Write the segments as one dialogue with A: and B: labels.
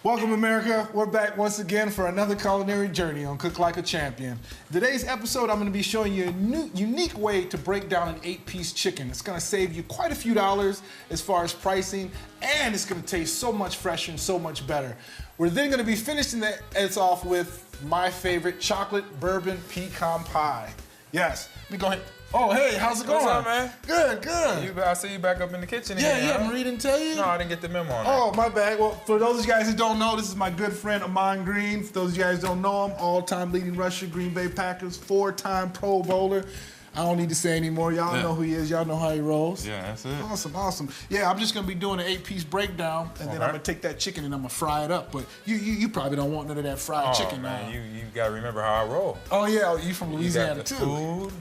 A: Welcome, America. We're back once again for another culinary journey on Cook Like a Champion. Today's episode, I'm going to be showing you a unique way to break down an 8-piece chicken. It's going to save you quite a few dollars as far as pricing, and it's going to taste so much fresher and so much better. We're then going to be finishing it off with my favorite chocolate bourbon pecan pie. Yes, let me go ahead. Oh, hey, how's it going?
B: What's up, man?
A: Good, good.
B: I see you back up in the kitchen again.
A: Yeah, Marie didn't tell you?
B: No, I didn't get the memo on that.
A: Oh, my bad. Well, for those of you guys who don't know, this is my good friend, Amon Green. For those of you guys who don't know him, all-time leading rusher, Green Bay Packers, 4-time Pro Bowler. I don't need to say anymore. Y'all know who he is. Y'all know how he rolls.
B: Yeah, that's it.
A: Awesome, awesome. Yeah, I'm just going to be doing an 8-piece breakdown, and then I'm going to take that chicken and I'm going to fry it up. But you probably don't want none of that fried chicken
B: man,
A: now.
B: you got to remember how I roll.
A: Oh, yeah. You from Louisiana,
B: you got the
A: too.
B: Food.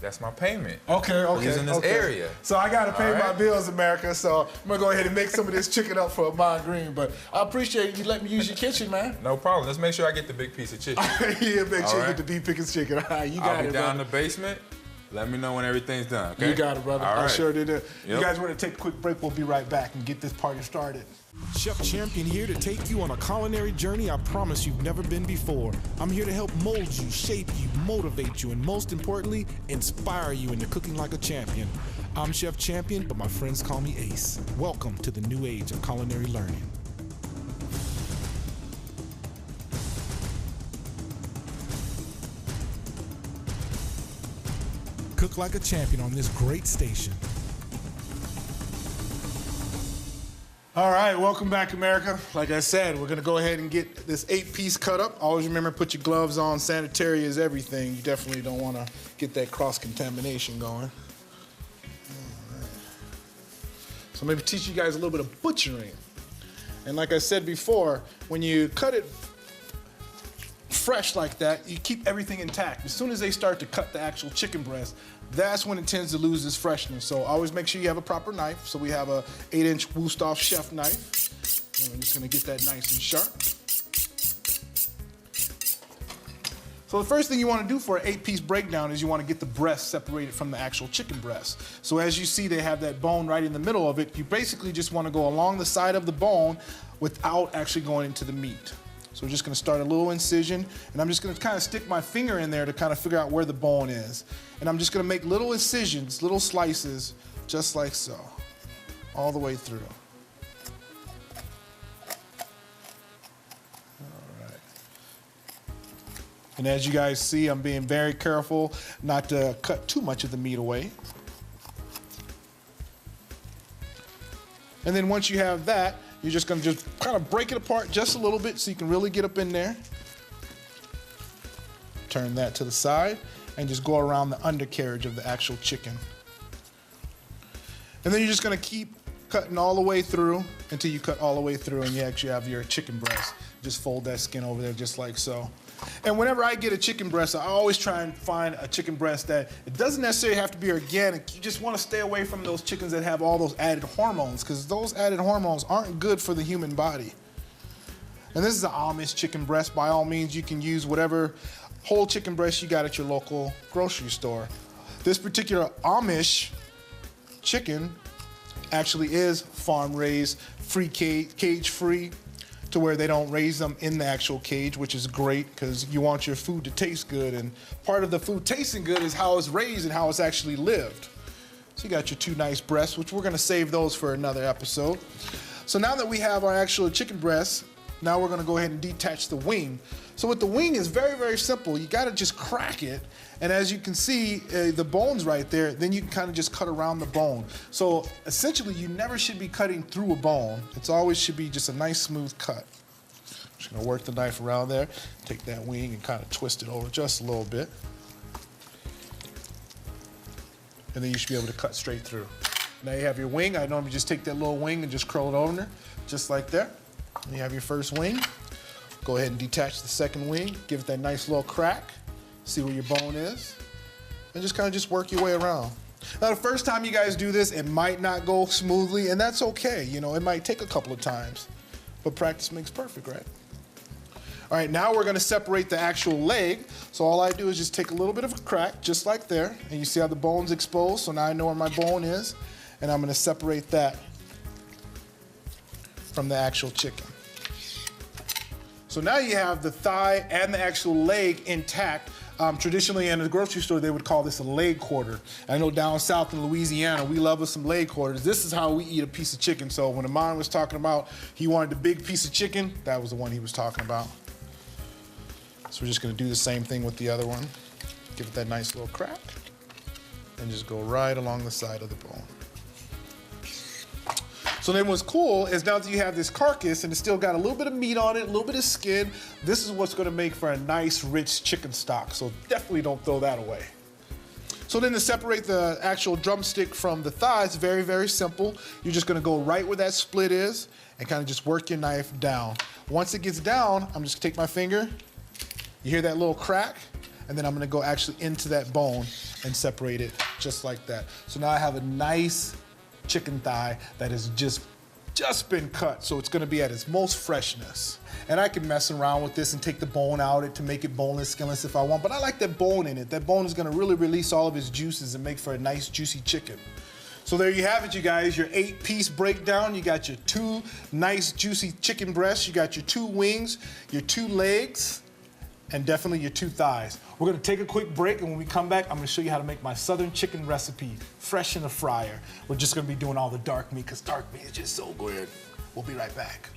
B: That's my payment.
A: Okay.
B: He's in this area.
A: So I got to pay my bills, America. So I'm going to go ahead and make some of this chicken up for Amon Green. But I appreciate you letting me use your kitchen, man.
B: No problem. Let's make sure I get the big piece of chicken.
A: Yeah, make sure you get the beef Pickens chicken. All right, you got it,
B: I'll be down in
A: brother.
B: the basement. Let me know when everything's done, okay?
A: You got it, brother.
B: All right.
A: I sure did it.
B: Yep.
A: You guys want to take a quick break? We'll be right back and get this party started.
C: Chef Champion here to take you on a culinary journey I promise you've never been before. I'm here to help mold you, shape you, motivate you, and most importantly, inspire you into cooking like a champion. I'm Chef Champion, but my friends call me Ace. Welcome to the new age of culinary learning. Cook like a champion on this great station.
A: All right, welcome back, America. Like I said, we're going to go ahead and get this 8-piece cut up. Always remember, put your gloves on. Sanitary is everything. You definitely don't want to get that cross-contamination going. All right. So maybe teach you guys a little bit of butchering. And like I said before, when you cut it fresh like that, you keep everything intact. As soon as they start to cut the actual chicken breast, that's when it tends to lose its freshness. So always make sure you have a proper knife. So we have a 8-inch Wusthof chef knife. And I'm just gonna get that nice and sharp. So the first thing you wanna do for an 8-piece breakdown is you wanna get the breast separated from the actual chicken breast. So as you see, they have that bone right in the middle of it. You basically just wanna go along the side of the bone without actually going into the meat. So we're just gonna start a little incision, and I'm just gonna kind of stick my finger in there to kind of figure out where the bone is. And I'm just gonna make little incisions, little slices, just like so, all the way through. All right. And as you guys see, I'm being very careful not to cut too much of the meat away. And then once you have that, you're just gonna just kind of break it apart just a little bit so you can really get up in there. Turn that to the side and just go around the undercarriage of the actual chicken. And then you're just gonna keep cutting all the way through until you cut all the way through and you actually have your chicken breast. Just fold that skin over there just like so. And whenever I get a chicken breast, I always try and find a chicken breast that it doesn't necessarily have to be organic. You just want to stay away from those chickens that have all those added hormones, because those added hormones aren't good for the human body. And this is an Amish chicken breast. By all means, you can use whatever whole chicken breast you got at your local grocery store. This particular Amish chicken actually is farm raised, free cage free, to where they don't raise them in the actual cage, which is great because you want your food to taste good, and part of the food tasting good is how it's raised and how it's actually lived. So you got your 2 nice breasts, which we're gonna save those for another episode. So now that we have our actual chicken breast, now we're gonna go ahead and detach the wing. So with the wing, it's very, very simple. You gotta just crack it, and as you can see, the bone's right there, then you can kind of just cut around the bone. So essentially, you never should be cutting through a bone. It's always should be just a nice, smooth cut. Just gonna work the knife around there, take that wing and kind of twist it over just a little bit. And then you should be able to cut straight through. Now you have your wing. I normally just take that little wing and just curl it over there, just like that. And you have your first wing. Go ahead and detach the second wing, give it that nice little crack, see where your bone is, and just kind of just work your way around. Now the first time you guys do this, it might not go smoothly, and that's okay. You know, it might take a couple of times, but practice makes perfect, right? All right, now we're gonna separate the actual leg. So all I do is just take a little bit of a crack, just like there, and you see how the bone's exposed, so now I know where my bone is, and I'm gonna separate that from the actual chicken. So now you have the thigh and the actual leg intact. Traditionally in the grocery store, they would call this a leg quarter. I know down south in Louisiana, we love us some leg quarters. This is how we eat a piece of chicken. So when Amon was talking about he wanted the big piece of chicken, that was the one he was talking about. So we're just gonna do the same thing with the other one. Give it that nice little crack, and just go right along the side of the bone. So then what's cool is now that you have this carcass and it's still got a little bit of meat on it, a little bit of skin, this is what's gonna make for a nice, rich chicken stock. So definitely don't throw that away. So then to separate the actual drumstick from the thigh, it's very, very simple. You're just gonna go right where that split is and kind of just work your knife down. Once it gets down, I'm just gonna take my finger, you hear that little crack, and then I'm gonna go actually into that bone and separate it just like that. So now I have a nice chicken thigh that has just been cut, so it's gonna be at its most freshness. And I can mess around with this and take the bone out to make it boneless, skinless if I want, but I like that bone in it. That bone is gonna really release all of its juices and make for a nice juicy chicken. So there you have it, you guys, your 8-piece breakdown. You got your 2 nice juicy chicken breasts, you got your 2 wings, your 2 legs, and definitely your 2 thighs. We're gonna take a quick break, and when we come back, I'm gonna show you how to make my southern chicken recipe, fresh in the fryer. We're just gonna be doing all the dark meat, because dark meat is just so good. We'll be right back.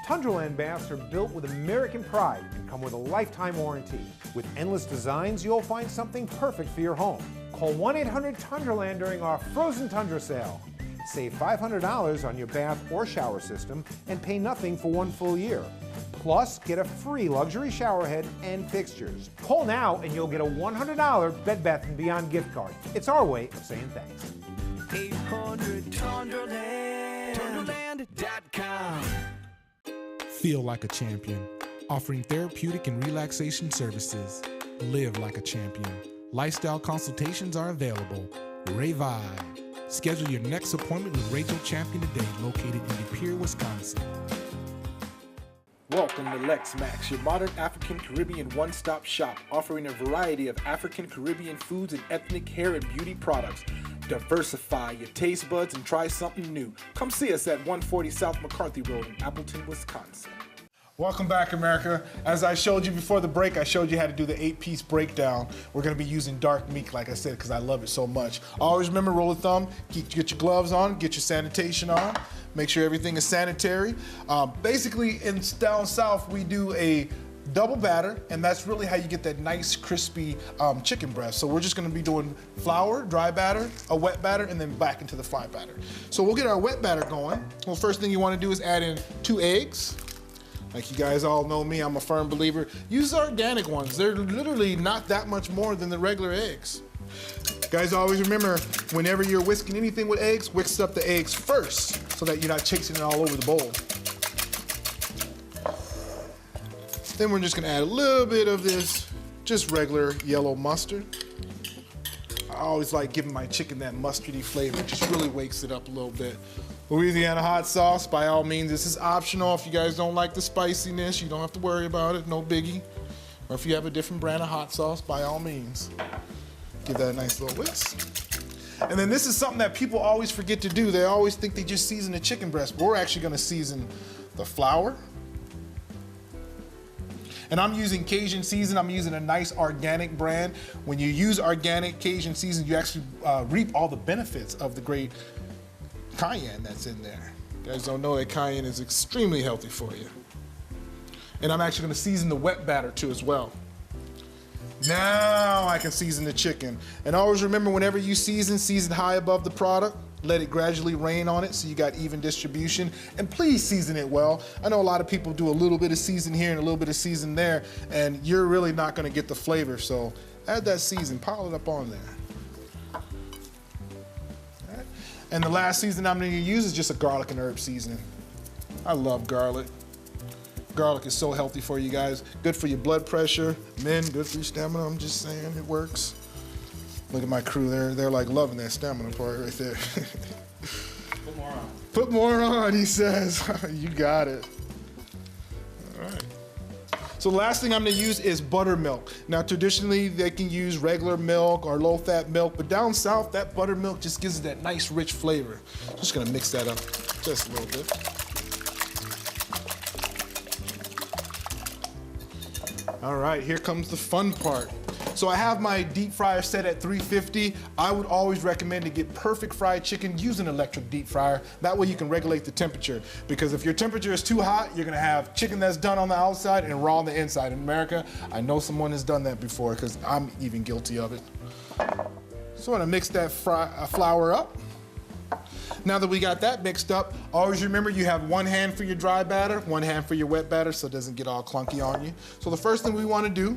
D: Tundraland baths are built with American pride and come with a lifetime warranty. With endless designs, you'll find something perfect for your home. Call 1-800-TUNDRALAND during our Frozen Tundra sale. Save $500 on your bath or shower system and pay nothing for 1 full year. Plus, get a free luxury shower head and fixtures. Call now and you'll get a $100 Bed Bath & Beyond gift card. It's our way of saying thanks.
E: 800-TUNDRALAND. Tundraland.com.
C: Feel like a champion. Offering therapeutic and relaxation services. Live like a champion. Lifestyle consultations are available. Revive. Schedule your next appointment with Rachel Champion today, located in De Pere, Wisconsin.
F: Welcome to Lex Max, your modern African Caribbean one-stop shop, offering a variety of African Caribbean foods and ethnic hair and beauty products. Diversify your taste buds and try something new. Come see us at 140 South McCarthy Road in Appleton, Wisconsin.
A: Welcome back, America. As I showed you before the break, I showed you how to do the 8-piece breakdown. We're gonna be using dark meat, like I said, because I love it so much. Always remember, rule of thumb, get your gloves on, get your sanitation on, make sure everything is sanitary. Basically, down south, we do a double batter, and that's really how you get that nice, crispy chicken breast. So we're just gonna be doing flour, dry batter, a wet batter, and then back into the fly batter. So we'll get our wet batter going. Well, first thing you wanna do is add in 2 eggs. Like you guys all know me, I'm a firm believer. Use the organic ones. They're literally not that much more than the regular eggs. Guys, always remember, whenever you're whisking anything with eggs, whisk up the eggs first so that you're not chasing it all over the bowl. Then we're just gonna add a little bit of this, just regular yellow mustard. I always like giving my chicken that mustardy flavor. It just really wakes it up a little bit. Louisiana hot sauce, by all means, this is optional. If you guys don't like the spiciness, you don't have to worry about it, no biggie. Or if you have a different brand of hot sauce, by all means, give that a nice little whisk. And then this is something that people always forget to do. They always think they just season the chicken breast, but we're actually gonna season the flour. And I'm using Cajun season. I'm using a nice organic brand. When you use organic Cajun season, you actually reap all the benefits of the great cayenne that's in there. You guys don't know that cayenne is extremely healthy for you. And I'm actually gonna season the wet batter too as well. Now I can season the chicken. And always remember, whenever you season high above the product. Let it gradually rain on it so you got even distribution. And please season it well. I know a lot of people do a little bit of season here and a little bit of season there, and you're really not gonna get the flavor. So add that season, pile it up on there. All right. And the last season I'm gonna use is just a garlic and herb seasoning. I love garlic. Garlic is so healthy for you guys. Good for your blood pressure. Men, good for your stamina. I'm just saying, it works. Look at my crew, they're like loving that stamina part right there.
B: Put more on.
A: Put more on, he says. You got it. All right. So the last thing I'm gonna use is buttermilk. Now traditionally they can use regular milk or low fat milk, but down south that buttermilk just gives it that nice rich flavor. Just gonna mix that up just a little bit. All right, here comes the fun part. So I have my deep fryer set at 350. I would always recommend to get perfect fried chicken, use an electric deep fryer. That way you can regulate the temperature. Because if your temperature is too hot, you're gonna have chicken that's done on the outside and raw on the inside. In America, I know someone has done that before because I'm even guilty of it. So I'm gonna mix that flour up. Now that we got that mixed up, always remember you have one hand for your dry batter, one hand for your wet batter so it doesn't get all clunky on you. So the first thing we wanna do,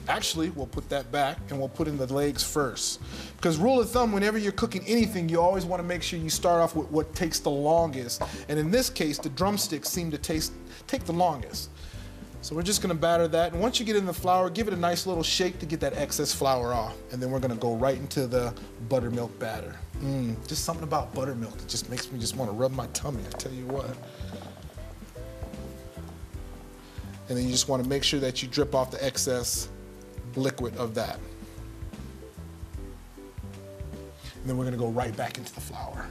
A: actually, we'll put that back and we'll put in the legs first. Because rule of thumb, whenever you're cooking anything, you always want to make sure you start off with what takes the longest. And in this case, the drumsticks seem to take the longest. So we're just going to batter that. And once you get in the flour, give it a nice little shake to get that excess flour off. And then we're going to go right into the buttermilk batter. Just something about buttermilk that just makes me just want to rub my tummy, I tell you what. And then you just want to make sure that you drip off the excess liquid of that. And then we're gonna go right back into the flour.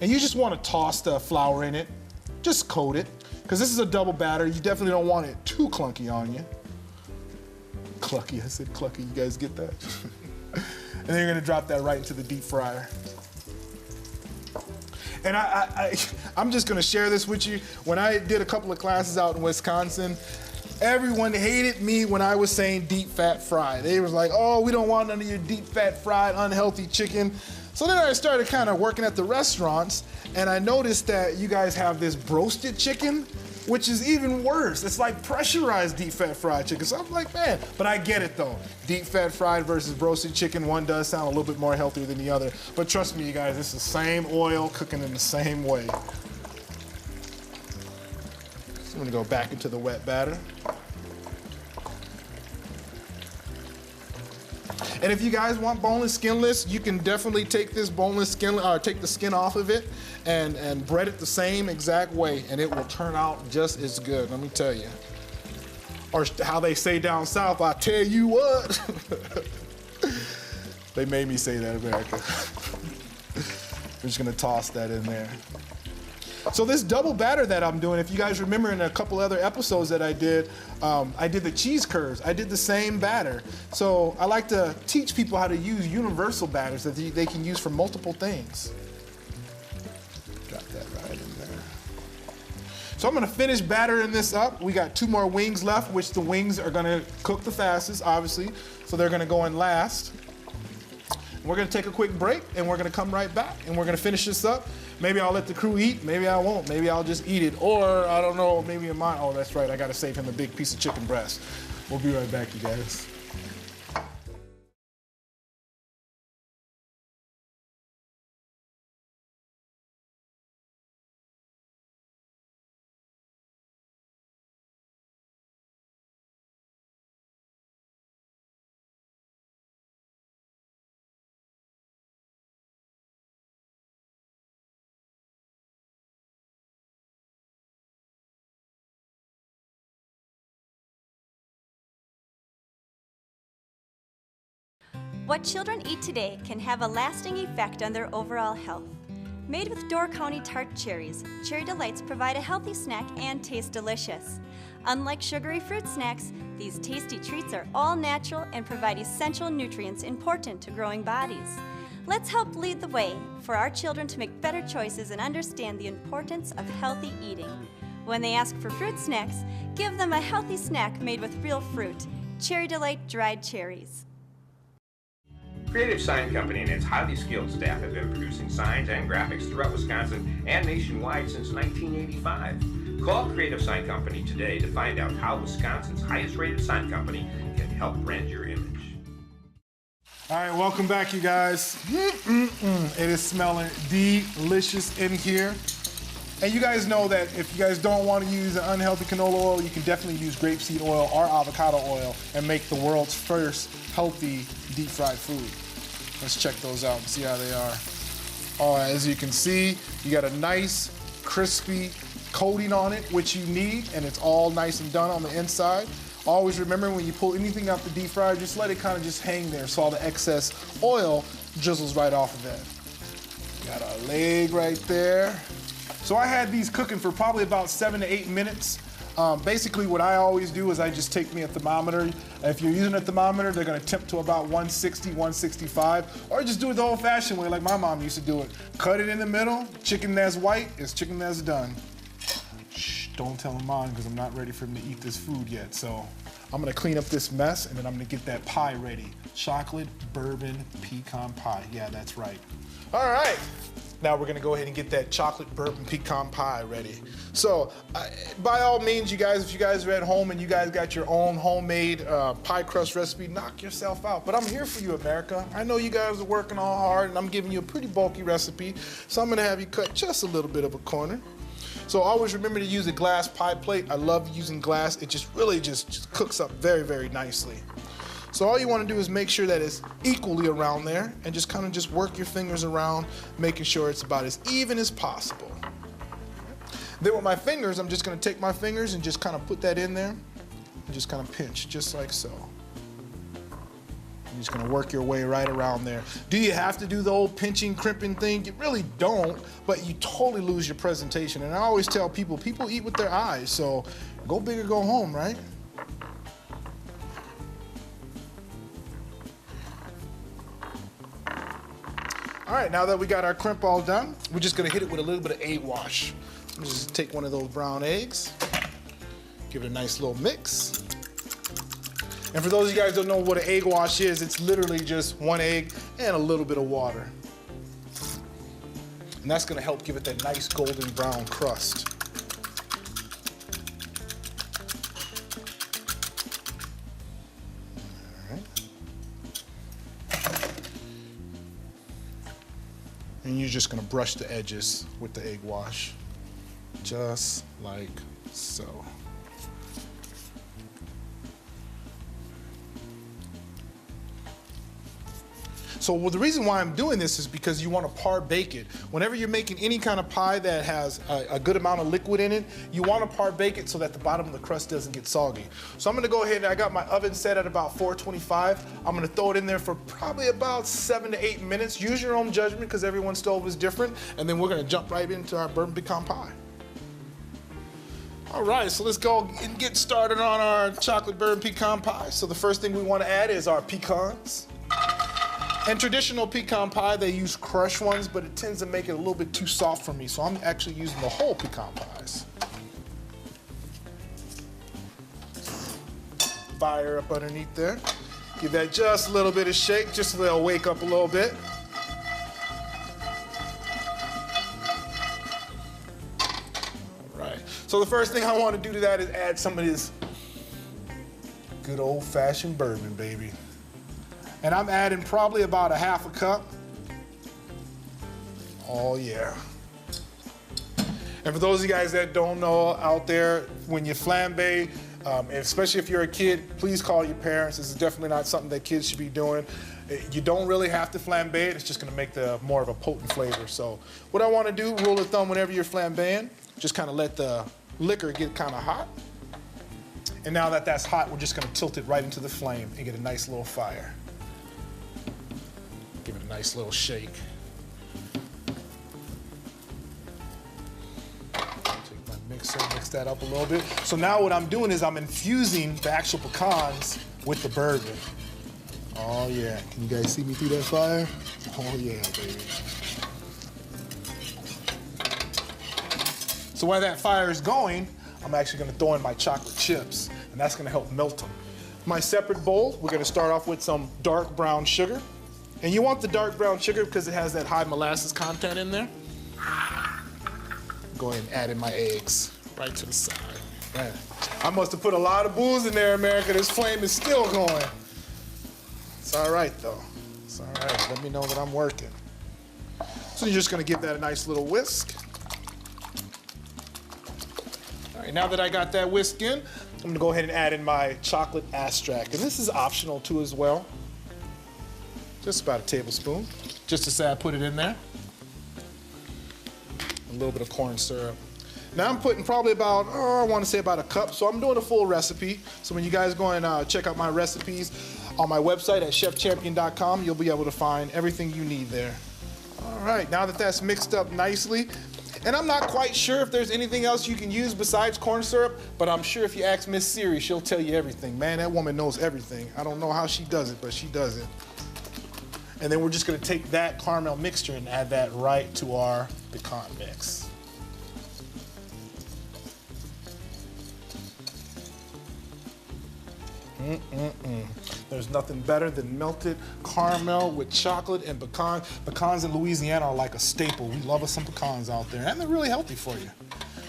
A: And you just wanna toss the flour in it, just coat it, because this is a double batter. You definitely don't want it too clunky on you. Clunky, I said clunky, you guys get that? And then you're gonna drop that right into the deep fryer. And I'm just gonna share this with you. When I did a couple of classes out in Wisconsin, everyone hated me when I was saying deep fat fried. They was like, oh, we don't want none of your deep fat fried unhealthy chicken. So then I started kind of working at the restaurants and I noticed that you guys have this broasted chicken, which is even worse. It's like pressurized deep fat fried chicken. So I'm like, man, but I get it though. Deep fat fried versus broasted chicken, one does sound a little bit more healthier than the other. But trust me, you guys, it's the same oil cooking in the same way. So I'm gonna go back into the wet batter. And if you guys want boneless, skinless, you can definitely take this boneless skin, take the skin off of it and bread it the same exact way, and it will turn out just as good, let me tell you. Or how they say down south, I tell you what. They made me say that, America. I'm just gonna toss that in there. So this double batter that I'm doing, if you guys remember in a couple other episodes that I did the cheese curds. I did the same batter. So I like to teach people how to use universal batters that they can use for multiple things. Drop that right in there. So I'm gonna finish battering this up. We got 2 more wings left, which the wings are gonna cook the fastest, obviously. So they're gonna go in last. We're gonna take a quick break and we're gonna come right back and we're gonna finish this up. Maybe I'll let the crew eat, maybe I won't. Maybe I'll just eat it, or I don't know, maybe in my, oh that's right, I gotta save him a big piece of chicken breast. We'll be right back, you guys.
G: What children eat today can have a lasting effect on their overall health. Made with Door County tart cherries, Cherry Delights provide a healthy snack and taste delicious. Unlike sugary fruit snacks, these tasty treats are all natural and provide essential nutrients important to growing bodies. Let's help lead the way for our children to make better choices and understand the importance of healthy eating. When they ask for fruit snacks, give them a healthy snack made with real fruit. Cherry Delight dried cherries.
H: Creative Sign Company and its highly skilled staff have been producing signs and graphics throughout Wisconsin and nationwide since 1985. Call Creative Sign Company today to find out how Wisconsin's highest rated sign company can help brand your image.
A: All right, welcome back, you guys. It is smelling delicious in here. And you guys know that if you guys don't want to use an unhealthy canola oil, you can definitely use grapeseed oil or avocado oil and make the world's first healthy deep fried food. Let's check those out and see how they are. Oh, as you can see, you got a nice crispy coating on it, which you need, and it's all nice and done on the inside. Always remember when you pull anything out the deep fryer, just let it kind of just hang there so all the excess oil drizzles right off of it. Got our leg right there. So I had these cooking for probably about 7 to 8 minutes. Basically what I always do is I just take me a thermometer. If you're using a thermometer, they're gonna temp to about 160, 165, or just do it the old fashioned way like my mom used to do it. Cut it in the middle, chicken that's white is chicken that's done. Shh, don't tell him mine because I'm not ready for him to eat this food yet. So I'm gonna clean up this mess and then I'm gonna get that pie ready. Chocolate bourbon pecan pie, yeah, that's right. All right. Now we're gonna go ahead and get that chocolate bourbon pecan pie ready. So, by all means, you guys, if you guys are at home and you guys got your own homemade pie crust recipe, knock yourself out. But I'm here for you, America. I know you guys are working all hard and I'm giving you a pretty bulky recipe. So I'm gonna have you cut just a little bit of a corner. So always remember to use a glass pie plate. I love using glass. It just really just cooks up very, very nicely. So all you want to do is make sure that it's equally around there and just kind of just work your fingers around, making sure it's about as even as possible. Then with my fingers, I'm just going to take my fingers and just kind of put that in there and just kind of pinch, just like so. You're just going to work your way right around there. Do you have to do the old pinching, crimping thing? You really don't, but you totally lose your presentation. And I always tell people, people eat with their eyes, so go big or go home, right? All right, now that we got our crimp all done, we're just gonna hit it with a little bit of egg wash. Just take one of those brown eggs, give it a nice little mix. And for those of you guys who don't know what an egg wash is, it's literally just one egg and a little bit of water. And that's gonna help give it that nice golden brown crust. And you're just gonna brush the edges with the egg wash, just like so. So the reason why I'm doing this is because you want to par bake it. Whenever you're making any kind of pie that has a good amount of liquid in it, you want to par bake it so that the bottom of the crust doesn't get soggy. So I'm going to go ahead and I got my oven set at about 425. I'm going to throw it in there for probably about 7 to 8 minutes. Use your own judgment because everyone's stove is different. And then we're going to jump right into our bourbon pecan pie. All right, so let's go and get started on our chocolate bourbon pecan pie. So the first thing we want to add is our pecans. And traditional pecan pie, they use crushed ones, but it tends to make it a little bit too soft for me, so I'm actually using the whole pecan pies. Fire up underneath there. Give that just a little bit of shake, just so they'll wake up a little bit. All right, so the first thing I want to do to that is add some of this good old-fashioned bourbon, baby. And I'm adding probably about a half a cup. Oh yeah. And for those of you guys that don't know out there, when you flambe, especially if you're a kid, please call your parents. This is definitely not something that kids should be doing. You don't really have to flambe it. It's just gonna make more of a potent flavor. So what I wanna do, rule of thumb, whenever you're flambeing, just kinda let the liquor get kinda hot. And now that that's hot, we're just gonna tilt it right into the flame and get a nice little fire. Give it a nice little shake. Take my mixer, mix that up a little bit. So now what I'm doing is I'm infusing the actual pecans with the bourbon. Oh yeah, can you guys see me through that fire? Oh yeah, baby. So while that fire is going, I'm actually gonna throw in my chocolate chips, and that's gonna help melt them. My separate bowl, we're gonna start off with some dark brown sugar. And you want the dark brown sugar because it has that high molasses content in there. Go ahead and add in my eggs right to the side. Man, I must have put a lot of booze in there, America. This flame is still going. It's all right, though. It's all right. Let me know that I'm working. So you're just going to give that a nice little whisk. right, now that I got that whisk in, I'm gonna go ahead and add in my chocolate astrac. And this is optional too as well. Just about a tablespoon. Just to say I put it in there. A little bit of corn syrup. Now I'm putting probably about, I want to say about a cup. So I'm doing a full recipe. So when you guys go and check out my recipes on my website at chefchampion.com, you'll be able to find everything you need there. All right, now that that's mixed up nicely, and I'm not quite sure if there's anything else you can use besides corn syrup, but I'm sure if you ask Miss Siri, she'll tell you everything. Man, that woman knows everything. I don't know how she does it, but she does it. And then we're just gonna take that caramel mixture and add that right to our pecan mix. There's nothing better than melted caramel with chocolate and pecan. Pecans in Louisiana are like a staple. We love us some pecans out there, and they're really healthy for you.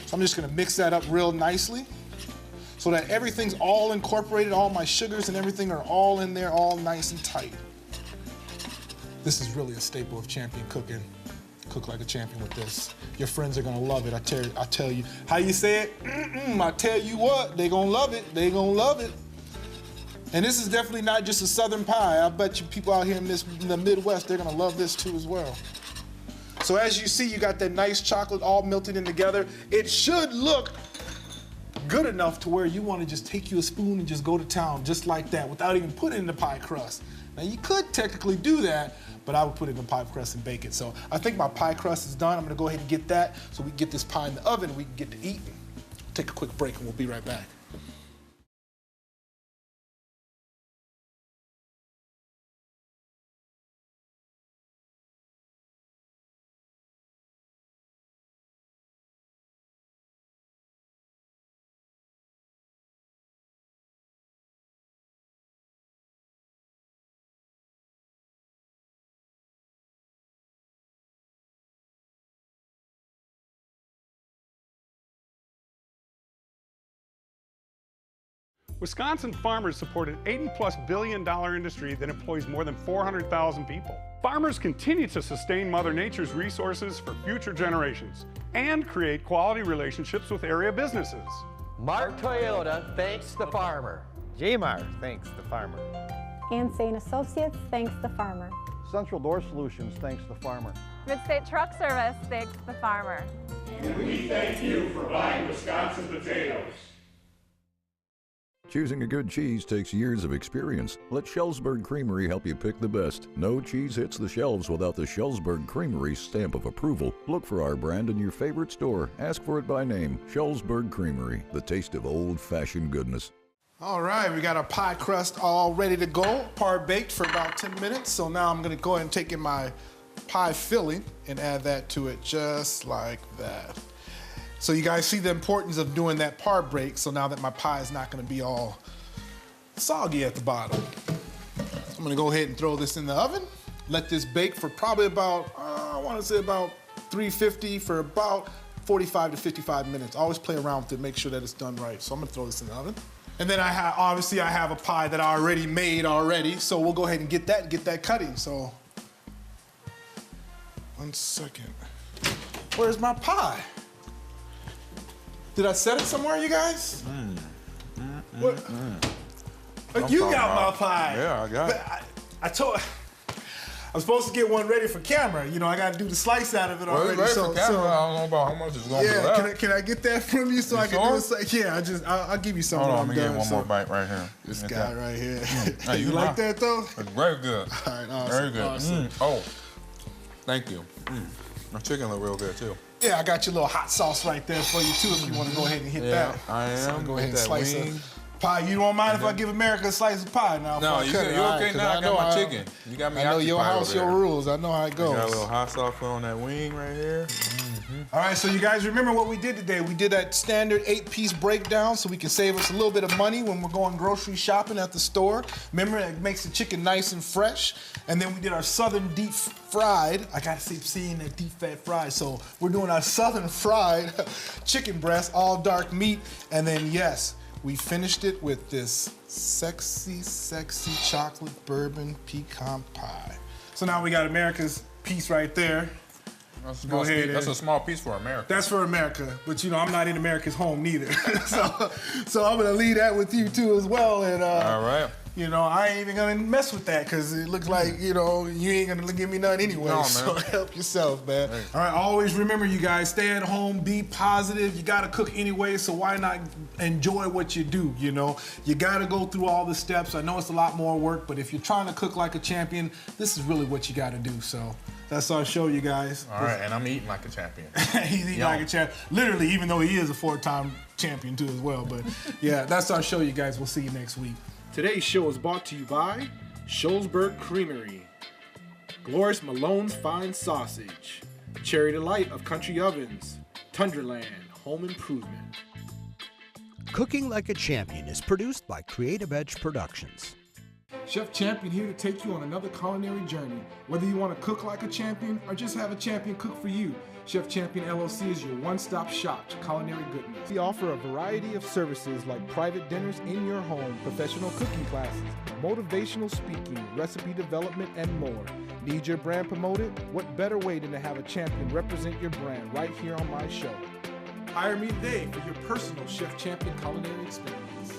A: So I'm just gonna mix that up real nicely so that everything's all incorporated, all my sugars and everything are all in there, all nice and tight. This is really a staple of champion cooking. Cook like a champion with this. Your friends are gonna love it, I tell you. How you say it? I tell you what, they gonna love it, they gonna love it. And this is definitely not just a Southern pie. I bet you people out here in the Midwest, they're gonna love this too as well. So as you see, you got that nice chocolate all melted in together. It should look good enough to where you wanna just take you a spoon and just go to town just like that without even putting it in the pie crust. Now you could technically do that, but I would put it in the pie crust and bake it. So I think my pie crust is done. I'm gonna go ahead and get that so we can get this pie in the oven and we can get to eating. Take a quick break and we'll be right back.
I: Wisconsin farmers support an $80+ billion industry that employs more than 400,000 people. Farmers continue to sustain Mother Nature's resources for future generations and create quality relationships with area businesses.
J: Mark Toyota thanks the farmer.
K: J-Mar thanks the farmer.
L: Ansane Associates thanks the farmer.
M: Central Door Solutions thanks the farmer.
N: Midstate Truck Service thanks the farmer.
O: And we thank you for buying Wisconsin potatoes.
P: Choosing a good cheese takes years of experience. Let Schellsberg Creamery help you pick the best. No cheese hits the shelves without the Schellsberg Creamery stamp of approval. Look for our brand in your favorite store. Ask for it by name. Schellsberg Creamery, the taste of old-fashioned goodness.
A: All right, we got our pie crust all ready to go, par baked for about 10 minutes. So now I'm gonna go ahead and take in my pie filling and add that to it just like that. So you guys see the importance of doing that par break, so now that my pie is not gonna be all soggy at the bottom. So I'm gonna go ahead and throw this in the oven, let this bake for probably about, I wanna say about 350 for about 45 to 55 minutes. Always play around with it, make sure that it's done right. So I'm gonna throw this in the oven. And then obviously I have a pie that I already made already, so we'll go ahead and get that cutting. So, 1 second. Where's my pie? Did I set it somewhere, you guys? What? You got my pie.
Q: Yeah, I got it.
A: I'm supposed to get one ready for camera. You know, I got to do the slice out of it already.
Q: Ready for camera. I don't know about how much it's going to be left.
A: Can I get that from you so I can do a slice? Yeah, I'll give you some.
Q: Hold on, let me get one more bite right here.
A: This guy right here.
Q: Hey,
A: you like that though?
Q: It's very good.
A: All right, awesome.
Q: Very good.
A: Awesome.
Q: Oh, thank you. My chicken look real good too.
A: Yeah, I got your little hot sauce right there for you too if you want to go ahead and hit that.
Q: I am.
A: So go ahead and slice it. Pie, you don't mind if I give America a slice of pie now?
Q: No, you okay now? I got my chicken. You got me.
A: I know your house, your rules. I know how it goes.
Q: Got a little hot sauce on that wing right here.
A: All right, so you guys remember what we did today? We did that standard 8-piece breakdown so we can save us a little bit of money when we're going grocery shopping at the store. Remember, it makes the chicken nice and fresh. And then we did our southern deep fried. I gotta keep seeing that deep fat fried. So we're doing our southern fried chicken breast, all dark meat. And then yes, we finished it with this sexy, sexy chocolate bourbon pecan pie. So now we got America's piece right there.
Q: That's a small piece for America.
A: That's for America, but I'm not in America's home neither. so I'm gonna leave that with you too as well. And
Q: all right.
A: I ain't even gonna mess with that because it looks like you ain't gonna give me none anyway.
Q: No, man.
A: So help yourself, man.
Q: Hey.
A: All right. Always remember, you guys, stay at home, be positive. You gotta cook anyway, so why not enjoy what you do? You gotta go through all the steps. I know it's a lot more work, but if you're trying to cook like a champion, this is really what you gotta do. So that's our show, you guys.
Q: All right, and I'm eating like a champion.
A: He's eating like a champion. Literally, even though he is a 4-time champion too as well. But yeah, that's our show, you guys. We'll see you next week.
F: Today's show is brought to you by Shullsburg Creamery, Glorious Malone's Fine Sausage, Cherry Delight of Country Ovens, Tundraland Home Improvement.
R: Cooking Like a Champion is produced by Creative Edge Productions.
A: Chef Champion here to take you on another culinary journey. Whether you want to cook like a champion or just have a champion cook for you, Chef Champion LLC is your one-stop shop to culinary goodness.
C: We offer a variety of services like private dinners in your home, professional cooking classes, motivational speaking, recipe development, and more. Need your brand promoted? What better way than to have a champion represent your brand right here on my show? Hire me today for your personal Chef Champion culinary experience.